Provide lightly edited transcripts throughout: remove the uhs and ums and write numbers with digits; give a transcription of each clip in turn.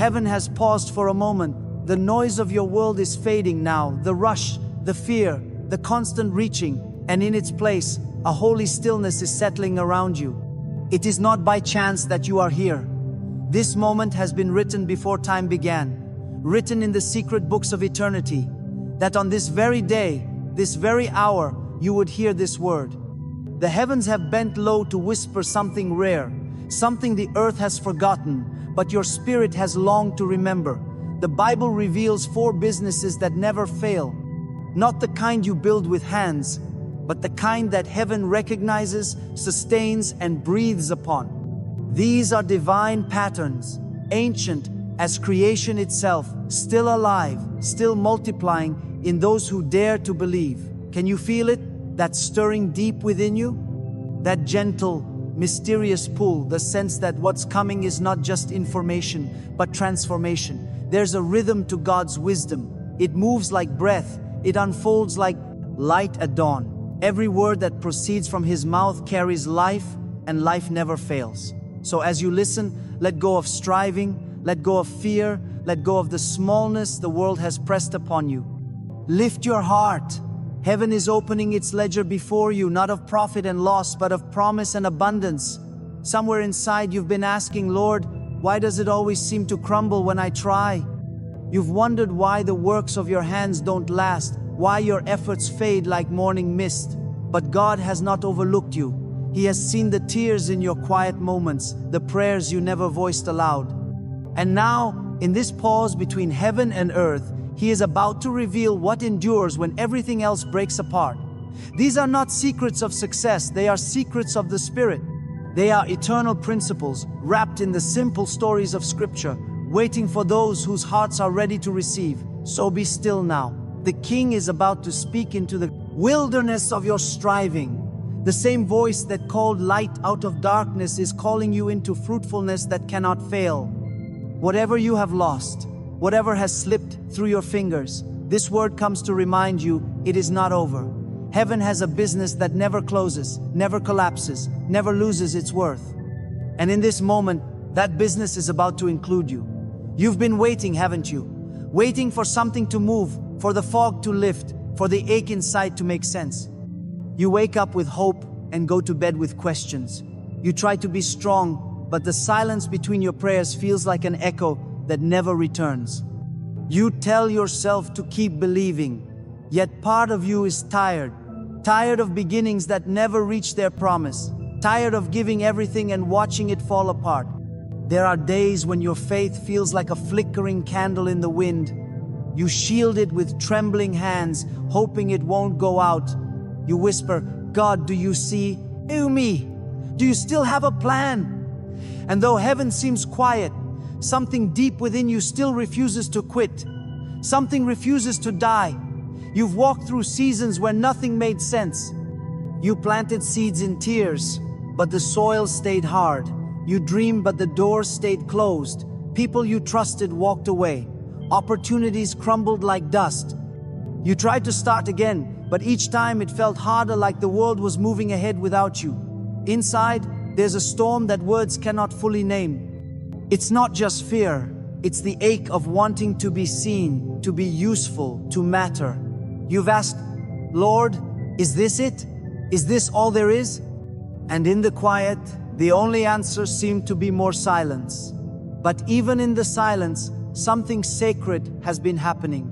Heaven has paused for a moment. The noise of your world is fading now, the rush, the fear, the constant reaching, and in its place, a holy stillness is settling around you. It is not by chance that you are here. This moment has been written before time began, written in the secret books of eternity, that on this very day, this very hour, you would hear this word. The heavens have bent low to whisper something rare, something the earth has forgotten, but your spirit has longed to remember. The Bible reveals 4 businesses that never fail. Not the kind you build with hands, but the kind that heaven recognizes, sustains, and breathes upon. These are divine patterns, ancient as creation itself, still alive, still multiplying in those who dare to believe. Can you feel it? That stirring deep within you? That gentle, mysterious pull, the sense that what's coming is not just information, but transformation. There's a rhythm to God's wisdom. It moves like breath. It unfolds like light at dawn. Every word that proceeds from His mouth carries life, and life never fails. So as you listen, let go of striving, let go of fear, let go of the smallness the world has pressed upon you. Lift your heart. Heaven is opening its ledger before you, not of profit and loss, but of promise and abundance. Somewhere inside you've been asking, Lord, why does it always seem to crumble when I try? You've wondered why the works of your hands don't last, why your efforts fade like morning mist. But God has not overlooked you. He has seen the tears in your quiet moments, the prayers you never voiced aloud. And now, in this pause between heaven and earth, He is about to reveal what endures when everything else breaks apart. These are not secrets of success, they are secrets of the Spirit. They are eternal principles wrapped in the simple stories of Scripture, waiting for those whose hearts are ready to receive. So be still now. The King is about to speak into the wilderness of your striving. The same voice that called light out of darkness is calling you into fruitfulness that cannot fail. Whatever you have lost, whatever has slipped through your fingers, this word comes to remind you it is not over. Heaven has a business that never closes, never collapses, never loses its worth. And in this moment, that business is about to include you. You've been waiting, haven't you? Waiting for something to move, for the fog to lift, for the ache inside to make sense. You wake up with hope and go to bed with questions. You try to be strong, but the silence between your prayers feels like an echo that never returns. You tell yourself to keep believing, yet part of you is tired of beginnings that never reach their promise, tired of giving everything and watching it fall apart. There are days when your faith feels like a flickering candle in the wind. You shield it with trembling hands, hoping it won't go out. You whisper, God, do you see? Ew me! Do you still have a plan? And though heaven seems quiet, something deep within you still refuses to quit. Something refuses to die. You've walked through seasons where nothing made sense. You planted seeds in tears, but the soil stayed hard. You dreamed, but the doors stayed closed. People you trusted walked away. Opportunities crumbled like dust. You tried to start again, but each time it felt harder, like the world was moving ahead without you. Inside, there's a storm that words cannot fully name. It's not just fear, it's the ache of wanting to be seen, to be useful, to matter. You've asked, Lord, is this it? Is this all there is? And in the quiet, the only answer seemed to be more silence. But even in the silence, something sacred has been happening.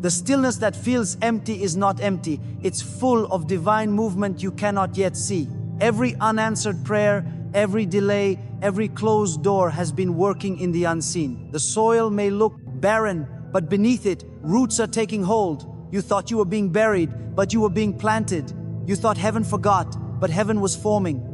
The stillness that feels empty is not empty, it's full of divine movement you cannot yet see. Every unanswered prayer, every delay, every closed door has been working in the unseen. The soil may look barren, but beneath it, roots are taking hold. You thought you were being buried, but you were being planted. You thought heaven forgot, but heaven was forming.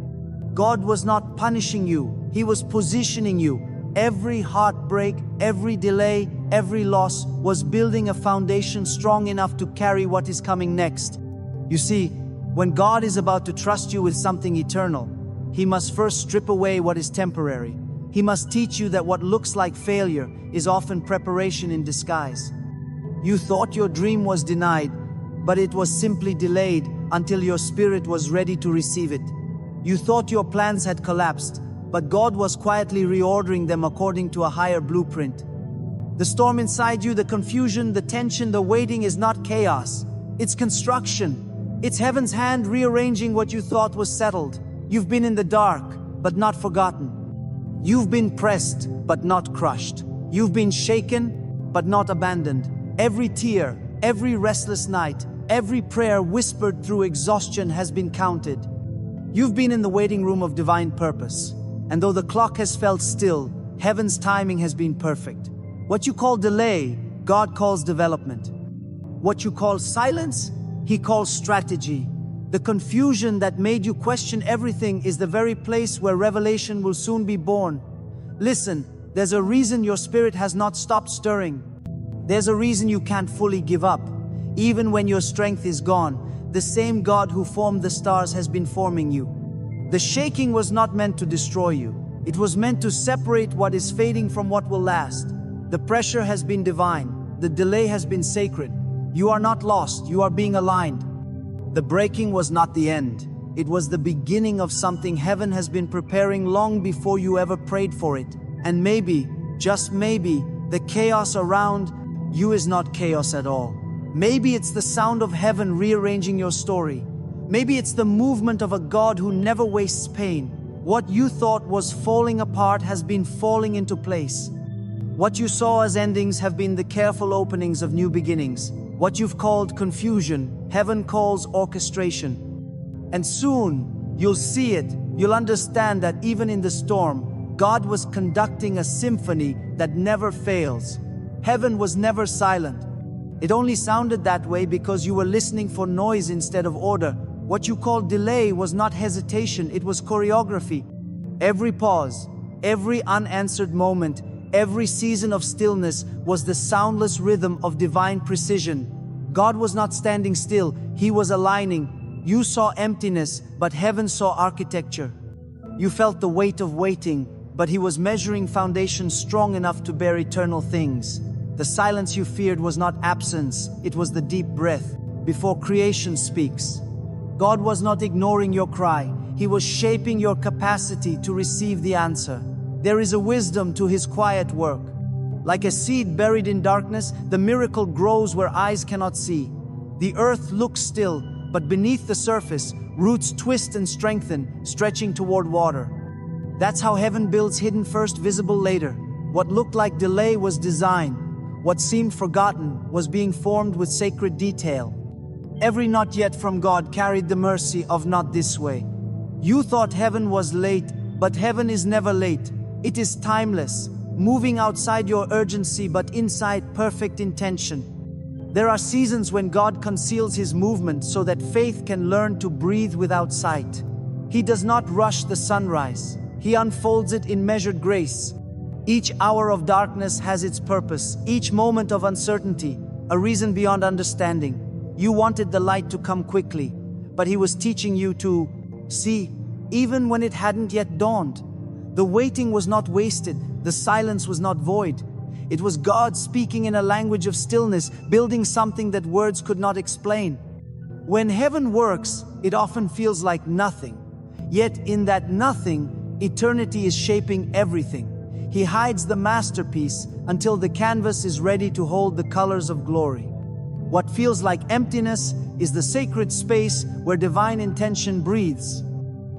God was not punishing you, He was positioning you. Every heartbreak, every delay, every loss was building a foundation strong enough to carry what is coming next. You see, when God is about to trust you with something eternal, He must first strip away what is temporary. He must teach you that what looks like failure is often preparation in disguise. You thought your dream was denied, but it was simply delayed until your spirit was ready to receive it. You thought your plans had collapsed, but God was quietly reordering them according to a higher blueprint. The storm inside you, the confusion, the tension, the waiting is not chaos. It's construction. It's heaven's hand rearranging what you thought was settled. You've been in the dark, but not forgotten. You've been pressed, but not crushed. You've been shaken, but not abandoned. Every tear, every restless night, every prayer whispered through exhaustion has been counted. You've been in the waiting room of divine purpose. And though the clock has felt still, heaven's timing has been perfect. What you call delay, God calls development. What you call silence, He calls strategy. The confusion that made you question everything is the very place where revelation will soon be born. Listen, there's a reason your spirit has not stopped stirring. There's a reason you can't fully give up. Even when your strength is gone, the same God who formed the stars has been forming you. The shaking was not meant to destroy you. It was meant to separate what is fading from what will last. The pressure has been divine. The delay has been sacred. You are not lost, you are being aligned. The breaking was not the end. It was the beginning of something heaven has been preparing long before you ever prayed for it. And maybe, just maybe, the chaos around you is not chaos at all. Maybe it's the sound of heaven rearranging your story. Maybe it's the movement of a God who never wastes pain. What you thought was falling apart has been falling into place. What you saw as endings have been the careful openings of new beginnings. What you've called confusion, heaven calls orchestration. And soon, you'll see it. You'll understand that even in the storm, God was conducting a symphony that never fails. Heaven was never silent. It only sounded that way because you were listening for noise instead of order. What you called delay was not hesitation, it was choreography. Every pause, every unanswered moment, every season of stillness was the soundless rhythm of divine precision. God was not standing still, He was aligning. You saw emptiness, but heaven saw architecture. You felt the weight of waiting, but He was measuring foundations strong enough to bear eternal things. The silence you feared was not absence, it was the deep breath before creation speaks. God was not ignoring your cry, He was shaping your capacity to receive the answer. There is a wisdom to His quiet work. Like a seed buried in darkness, the miracle grows where eyes cannot see. The earth looks still, but beneath the surface, roots twist and strengthen, stretching toward water. That's how heaven builds hidden first, visible later. What looked like delay was design. What seemed forgotten was being formed with sacred detail. Every not yet from God carried the mercy of not this way. You thought heaven was late, but heaven is never late. It is timeless, moving outside your urgency but inside perfect intention. There are seasons when God conceals His movement so that faith can learn to breathe without sight. He does not rush the sunrise. He unfolds it in measured grace. Each hour of darkness has its purpose, each moment of uncertainty, a reason beyond understanding. You wanted the light to come quickly, but He was teaching you to see, even when it hadn't yet dawned. The waiting was not wasted, the silence was not void. It was God speaking in a language of stillness, building something that words could not explain. When heaven works, it often feels like nothing. Yet in that nothing, eternity is shaping everything. He hides the masterpiece until the canvas is ready to hold the colors of glory. What feels like emptiness is the sacred space where divine intention breathes.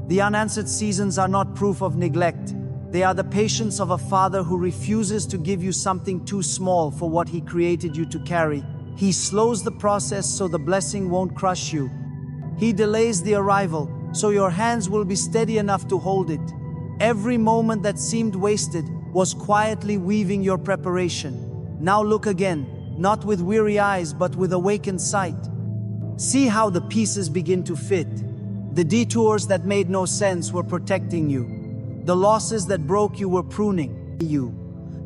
The unanswered seasons are not proof of neglect. They are the patience of a father who refuses to give you something too small for what He created you to carry. He slows the process so the blessing won't crush you. He delays the arrival so your hands will be steady enough to hold it. Every moment that seemed wasted was quietly weaving your preparation. Now look again, not with weary eyes but with awakened sight. See how the pieces begin to fit. The detours that made no sense were protecting you. The losses that broke you were pruning you.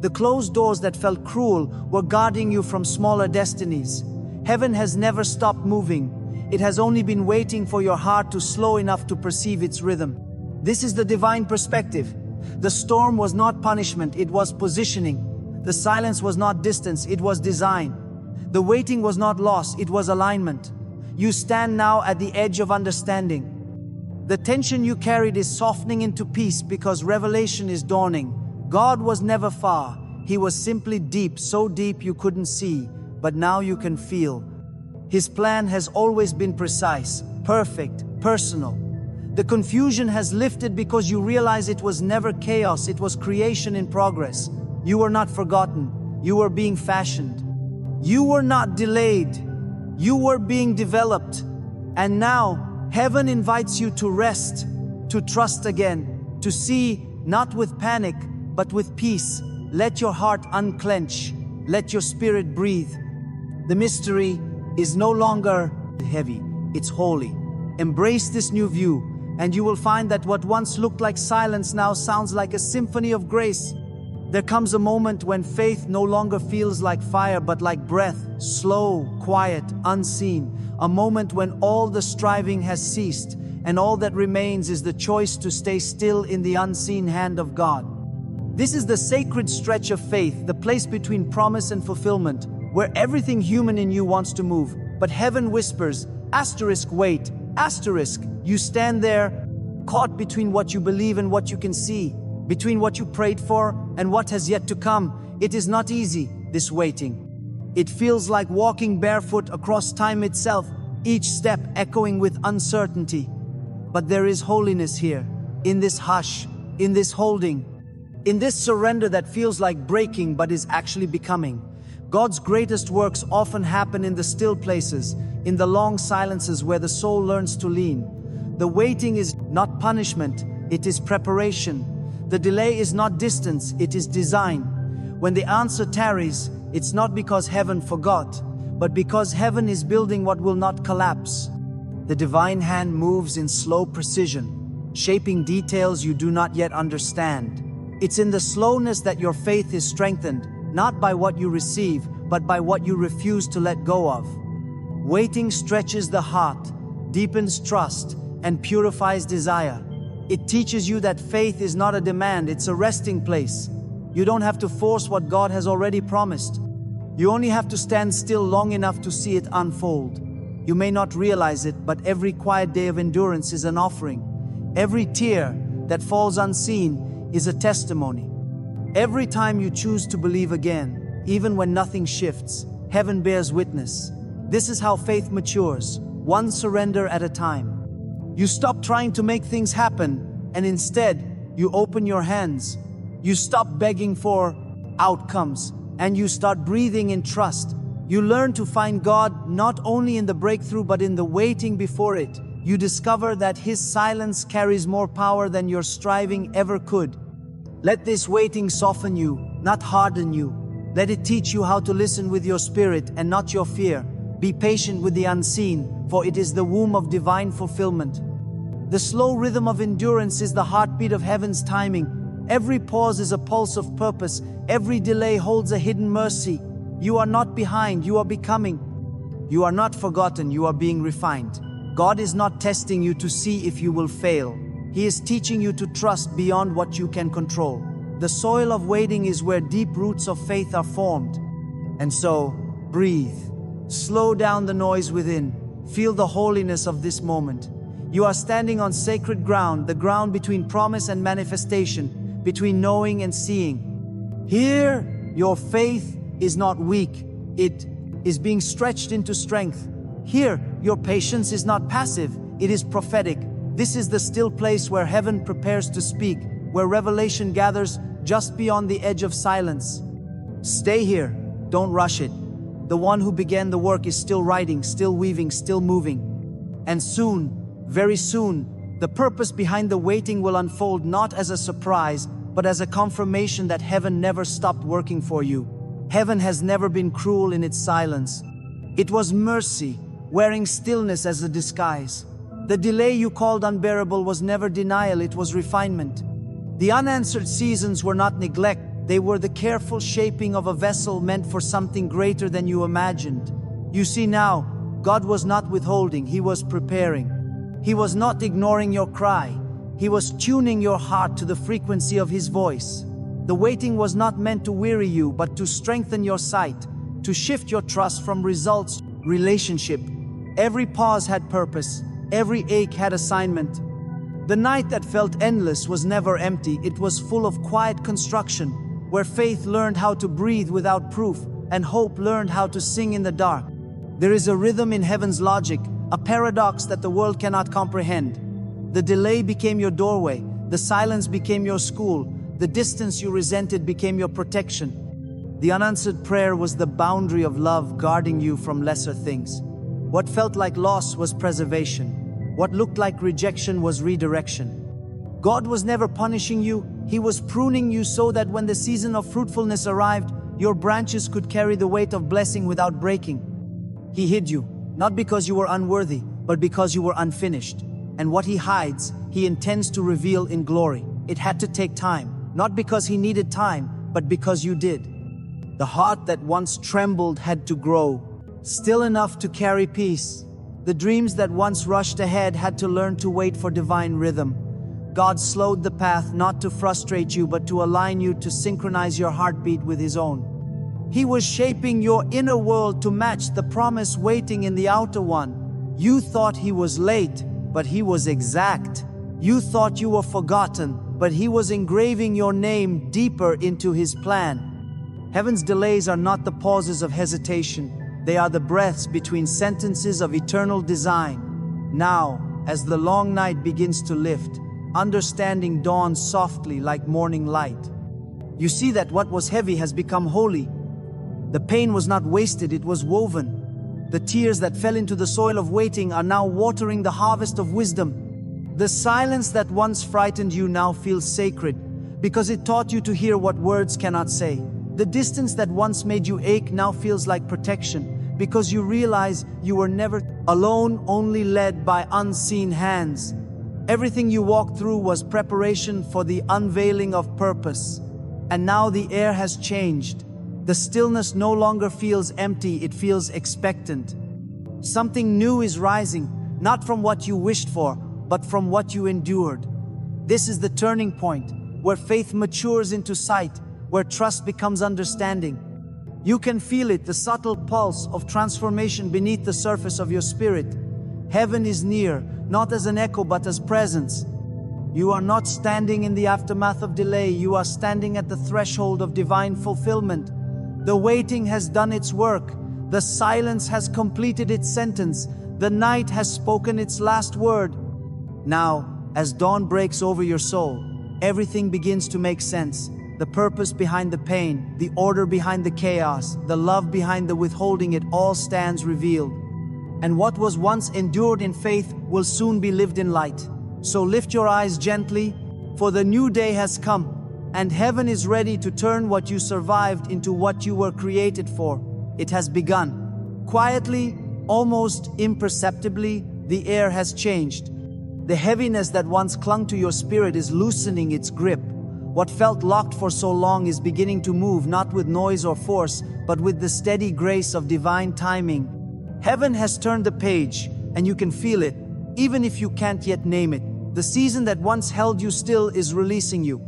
The closed doors that felt cruel were guarding you from smaller destinies. Heaven has never stopped moving. It has only been waiting for your heart to slow enough to perceive its rhythm. This is the divine perspective. The storm was not punishment, it was positioning. The silence was not distance, it was design. The waiting was not loss, it was alignment. You stand now at the edge of understanding. The tension you carried is softening into peace because revelation is dawning. God was never far. He was simply deep, so deep you couldn't see, but now you can feel. His plan has always been precise, perfect, personal. The confusion has lifted because you realize it was never chaos, it was creation in progress. You were not forgotten, you were being fashioned. You were not delayed, you were being developed. And now, heaven invites you to rest, to trust again, to see, not with panic, but with peace. Let your heart unclench, let your spirit breathe. The mystery is no longer heavy, it's holy. Embrace this new view, and you will find that what once looked like silence now sounds like a symphony of grace. There comes a moment when faith no longer feels like fire but like breath, slow, quiet, unseen. A moment when all the striving has ceased, and all that remains is the choice to stay still in the unseen hand of God. This is the sacred stretch of faith, the place between promise and fulfillment, where everything human in you wants to move, but heaven whispers, wait, you stand there, caught between what you believe and what you can see, between what you prayed for and what has yet to come. It is not easy, this waiting. It feels like walking barefoot across time itself, each step echoing with uncertainty. But there is holiness here, in this hush, in this holding, in this surrender that feels like breaking but is actually becoming. God's greatest works often happen in the still places, in the long silences where the soul learns to lean. The waiting is not punishment, it is preparation. The delay is not distance, it is design. When the answer tarries, it's not because heaven forgot, but because heaven is building what will not collapse. The divine hand moves in slow precision, shaping details you do not yet understand. It's in the slowness that your faith is strengthened, not by what you receive, but by what you refuse to let go of. Waiting stretches the heart, deepens trust, and purifies desire. It teaches you that faith is not a demand, it's a resting place. You don't have to force what God has already promised. You only have to stand still long enough to see it unfold. You may not realize it, but every quiet day of endurance is an offering. Every tear that falls unseen is a testimony. Every time you choose to believe again, even when nothing shifts, heaven bears witness. This is how faith matures, one surrender at a time. You stop trying to make things happen, and instead, you open your hands. You stop begging for outcomes, and you start breathing in trust. You learn to find God not only in the breakthrough but in the waiting before it. You discover that His silence carries more power than your striving ever could. Let this waiting soften you, not harden you. Let it teach you how to listen with your spirit and not your fear. Be patient with the unseen, for it is the womb of divine fulfillment. The slow rhythm of endurance is the heartbeat of heaven's timing. Every pause is a pulse of purpose. Every delay holds a hidden mercy. You are not behind, you are becoming. You are not forgotten, you are being refined. God is not testing you to see if you will fail. He is teaching you to trust beyond what you can control. The soil of waiting is where deep roots of faith are formed. And so, breathe. Slow down the noise within. Feel the holiness of this moment. You are standing on sacred ground, the ground between promise and manifestation, between knowing and seeing. Here, your faith is not weak, it is being stretched into strength. Here, your patience is not passive, it is prophetic. This is the still place where heaven prepares to speak, where revelation gathers just beyond the edge of silence. Stay here, don't rush it. The one who began the work is still writing, still weaving, still moving. And soon, very soon, the purpose behind the waiting will unfold not as a surprise, but as a confirmation that heaven never stopped working for you. Heaven has never been cruel in its silence. It was mercy, wearing stillness as a disguise. The delay you called unbearable was never denial, it was refinement. The unanswered seasons were not neglect, they were the careful shaping of a vessel meant for something greater than you imagined. You see now, God was not withholding, He was preparing. He was not ignoring your cry, He was tuning your heart to the frequency of His voice. The waiting was not meant to weary you, but to strengthen your sight, to shift your trust from results to relationship. Every pause had purpose, every ache had assignment. The night that felt endless was never empty, it was full of quiet construction. where faith learned how to breathe without proof, and hope learned how to sing in the dark. There is a rhythm in heaven's logic, a paradox that the world cannot comprehend. The delay became your doorway, the silence became your school, the distance you resented became your protection. The unanswered prayer was the boundary of love guarding you from lesser things. What felt like loss was preservation. What looked like rejection was redirection. God was never punishing you, He was pruning you so that when the season of fruitfulness arrived, your branches could carry the weight of blessing without breaking. He hid you, not because you were unworthy, but because you were unfinished. And what He hides, He intends to reveal in glory. It had to take time, not because He needed time, but because you did. The heart that once trembled had to grow, still enough to carry peace. The dreams that once rushed ahead had to learn to wait for divine rhythm. God slowed the path not to frustrate you, but to align you, to synchronize your heartbeat with His own. He was shaping your inner world to match the promise waiting in the outer one. You thought He was late, but He was exact. You thought you were forgotten, but He was engraving your name deeper into His plan. Heaven's delays are not the pauses of hesitation. They are the breaths between sentences of eternal design. Now, as the long night begins to lift, understanding dawns softly like morning light. You see that what was heavy has become holy. The pain was not wasted, it was woven. The tears that fell into the soil of waiting are now watering the harvest of wisdom. The silence that once frightened you now feels sacred, because it taught you to hear what words cannot say. The distance that once made you ache now feels like protection, because you realize you were never alone, only led by unseen hands. Everything you walked through was preparation for the unveiling of purpose. And now the air has changed. The stillness no longer feels empty, it feels expectant. Something new is rising, not from what you wished for, but from what you endured. This is the turning point, where faith matures into sight, where trust becomes understanding. You can feel it, the subtle pulse of transformation beneath the surface of your spirit. Heaven is near, not as an echo but as presence. You are not standing in the aftermath of delay, you are standing at the threshold of divine fulfillment. The waiting has done its work, the silence has completed its sentence, the night has spoken its last word. Now, as dawn breaks over your soul, everything begins to make sense. The purpose behind the pain, the order behind the chaos, the love behind the withholding, it all stands revealed. And what was once endured in faith will soon be lived in light. So lift your eyes gently, for the new day has come, and heaven is ready to turn what you survived into what you were created for. It has begun. Quietly, almost imperceptibly, the air has changed. The heaviness that once clung to your spirit is loosening its grip. What felt locked for so long is beginning to move, not with noise or force, but with the steady grace of divine timing. Heaven has turned the page, and you can feel it, even if you can't yet name it. The season that once held you still is releasing you.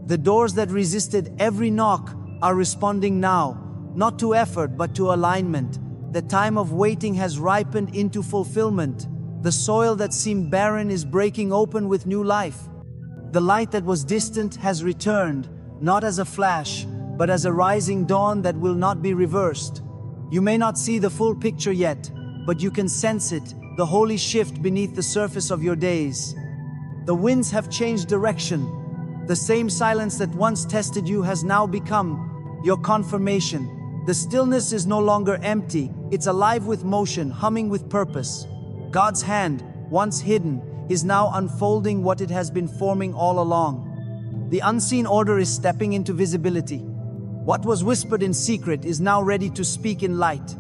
The doors that resisted every knock are responding now, not to effort but to alignment. The time of waiting has ripened into fulfillment. The soil that seemed barren is breaking open with new life. The light that was distant has returned, not as a flash, but as a rising dawn that will not be reversed. You may not see the full picture yet, but you can sense it, the holy shift beneath the surface of your days. The winds have changed direction. The same silence that once tested you has now become your confirmation. The stillness is no longer empty, it's alive with motion, humming with purpose. God's hand, once hidden, is now unfolding what it has been forming all along. The unseen order is stepping into visibility. What was whispered in secret is now ready to speak in light.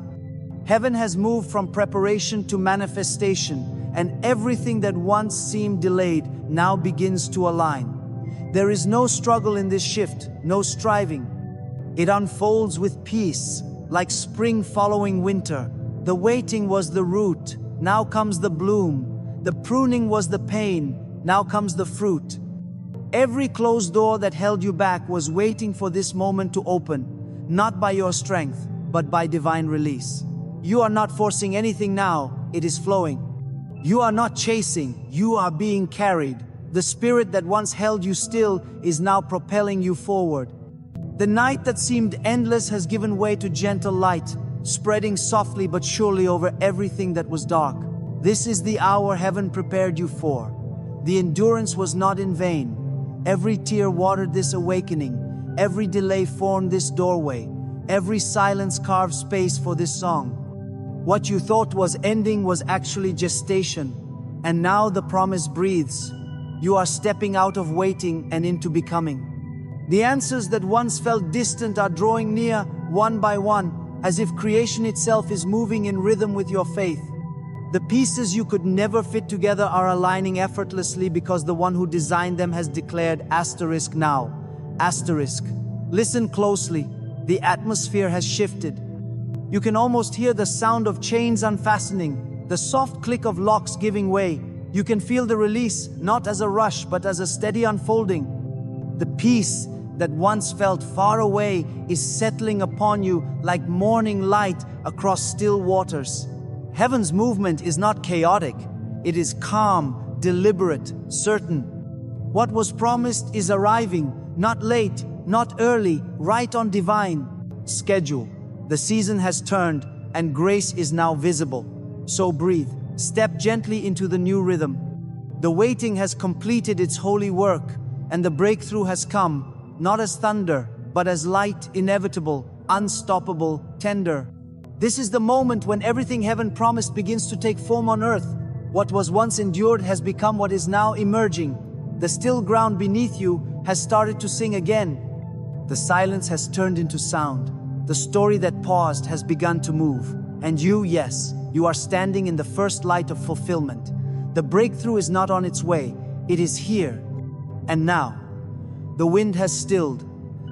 Heaven has moved from preparation to manifestation, and everything that once seemed delayed now begins to align. There is no struggle in this shift, no striving. It unfolds with peace, like spring following winter. The waiting was the root, now comes the bloom. The pruning was the pain, now comes the fruit. Every closed door that held you back was waiting for this moment to open, not by your strength, but by divine release. You are not forcing anything now, it is flowing. You are not chasing, you are being carried. The spirit that once held you still is now propelling you forward. The night that seemed endless has given way to gentle light, spreading softly but surely over everything that was dark. This is the hour heaven prepared you for. The endurance was not in vain. Every tear watered this awakening. Every delay formed this doorway. Every silence carved space for this song. What you thought was ending was actually gestation. And now the promise breathes. You are stepping out of waiting and into becoming. The answers that once felt distant are drawing near, one by one, as if creation itself is moving in rhythm with your faith. The pieces you could never fit together are aligning effortlessly because the one who designed them has declared asterisk now. Asterisk. Listen closely. The atmosphere has shifted. You can almost hear the sound of chains unfastening, the soft click of locks giving way. You can feel the release, not as a rush, but as a steady unfolding. The peace that once felt far away is settling upon you like morning light across still waters. Heaven's movement is not chaotic. It is calm, deliberate, certain. What was promised is arriving, not late, not early, right on divine schedule. The season has turned, and grace is now visible. So breathe. Step gently into the new rhythm. The waiting has completed its holy work, and the breakthrough has come, not as thunder, but as light, inevitable, unstoppable, tender. This is the moment when everything heaven promised begins to take form on earth. What was once endured has become what is now emerging. The still ground beneath you has started to sing again. The silence has turned into sound. The story that paused has begun to move. And you, yes, you are standing in the first light of fulfillment. The breakthrough is not on its way. It is here. And now, the wind has stilled.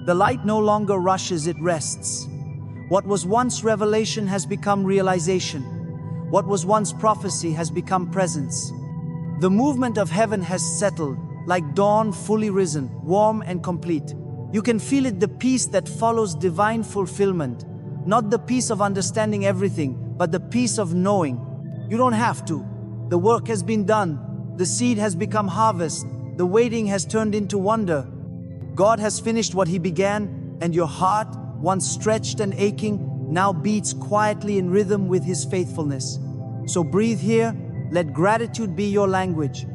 The light no longer rushes, it rests. What was once revelation has become realization. What was once prophecy has become presence. The movement of heaven has settled, like dawn fully risen, warm and complete. You can feel it, the peace that follows divine fulfillment. Not the peace of understanding everything, but the peace of knowing. You don't have to. The work has been done. The seed has become harvest. The waiting has turned into wonder. God has finished what He began, and your heart, once stretched and aching, now beats quietly in rhythm with His faithfulness. So breathe here, let gratitude be your language.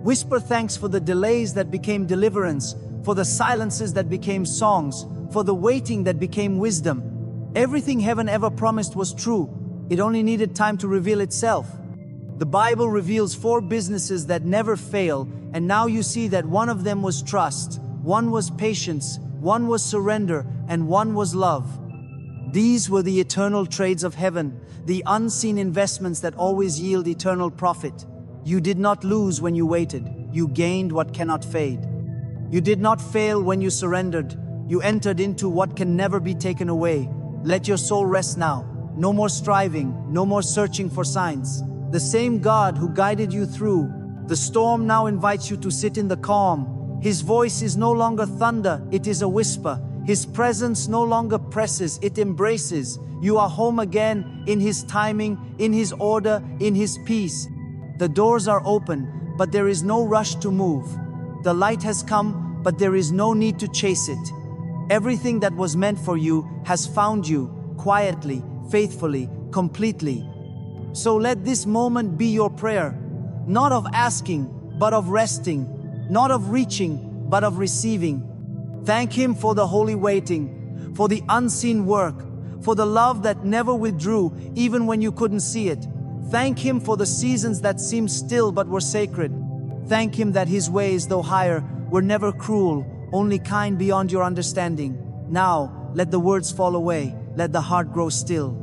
Whisper thanks for the delays that became deliverance, for the silences that became songs, for the waiting that became wisdom. Everything heaven ever promised was true. It only needed time to reveal itself. The Bible reveals 4 businesses that never fail, and now you see that one of them was trust, one was patience, one was surrender, and one was love. These were the eternal trades of heaven, the unseen investments that always yield eternal profit. You did not lose when you waited. You gained what cannot fade. You did not fail when you surrendered. You entered into what can never be taken away. Let your soul rest now. No more striving, no more searching for signs. The same God who guided you through the storm now invites you to sit in the calm. His voice is no longer thunder, it is a whisper. His presence no longer presses, it embraces. You are home again in His timing, in His order, in His peace. The doors are open, but there is no rush to move. The light has come, but there is no need to chase it. Everything that was meant for you has found you, quietly, faithfully, completely. So let this moment be your prayer, not of asking, but of resting, not of reaching, but of receiving. Thank Him for the holy waiting, for the unseen work, for the love that never withdrew even when you couldn't see it. Thank Him for the seasons that seemed still but were sacred. Thank Him that His ways, though higher, were never cruel, only kind beyond your understanding. Now, let the words fall away, let the heart grow still.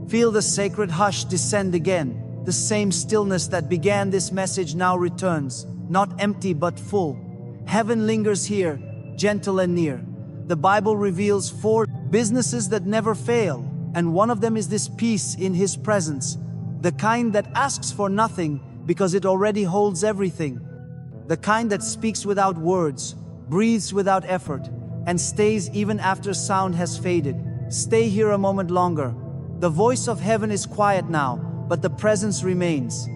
Feel the sacred hush descend again. The same stillness that began this message now returns, not empty but full. Heaven lingers here, gentle and near. The Bible reveals 4 businesses that never fail, and one of them is this peace in His presence, the kind that asks for nothing because it already holds everything, the kind that speaks without words, breathes without effort, and stays even after sound has faded. Stay here a moment longer. The voice of heaven is quiet now, but the presence remains.